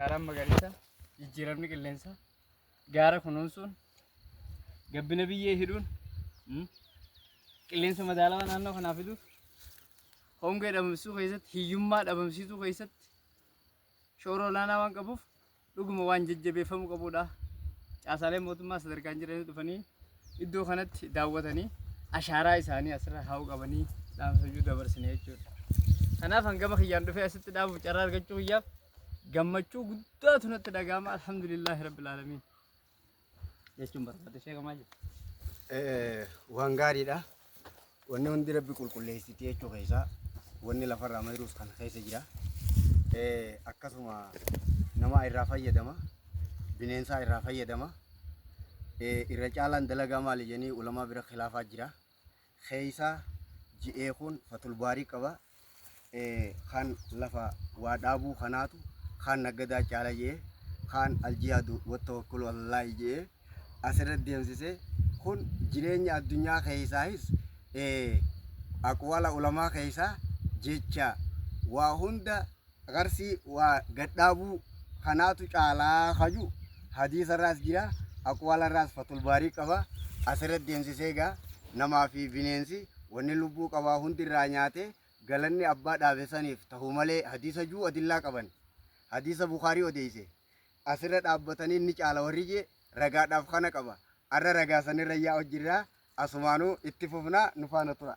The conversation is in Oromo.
Gaaraan magariisa jijjiiramni qilleensa gaara kunuunsuun gabbina biyyee hidhuun qilleensa madaalawaa naannoo kanaaf fiduuf hongee dhabamsiisuu keessatti hiyyummaa dhabamsiisuu keessatti shoora olaanaa waan qabuuf dhuguma waan jajjabeeffamuu qabudha. Caasaaleen mootummaa sadarkaan jiranii dhufanii iddoo kanatti daawwatanii ashaaraa isaanii asirra kaa'uu qabanii dhaamsachuu dabarsine jechuudha. Kanaaf hangama kiyyaan dhufee asitti dhaabuuf carraa argachuu kiyyaaf gammachuu guddaatu natti dhaga'ama. Alhamdulillahi rabbil aalamiin jechuun barbaade sheekamaa jira. Waan gaariidha. Wanni hundi rabbi qulqulleessiti jechuu keessaa wanni lafarraa mayiruus kan keessa jira. Akkasuma nama irraa fayyadama, bineensaa irraa fayyadama. Irra caalaan dalagaa maali jennee ulamaa bira khilaafaa jira. Keessaa ji'ee kun fatul baarii qaba. Kan lafa waa dhaabuu kanaatu kan nagadaa caala jee kan aljihaadu wattawakkulu alallaahi jee asirratti deemsisee kun jireenya addunyaa keessaayis aqwaala ulamaa keessaa jecha waa hunda agarsii waa gadhaabuu kanaatu caalaa kaju hadiisa irraas jira aqwaala irraas fatul baarii qaba asirratti deemsisee gaa namaa fi bineensi wanni lubbuu qabaa hundi irraa nyaate galanni abbaa dhaabesaniif ta'u malee hadiisa juu adillaa qaban hadiisa Bukaarii odeeyse asirra dhaabbatanii inni caala warri jee ragaadhaaf kana qaba arra ragaa sanirra yaa hojjirraa asumaanuu itti fufnaa nu faana tura.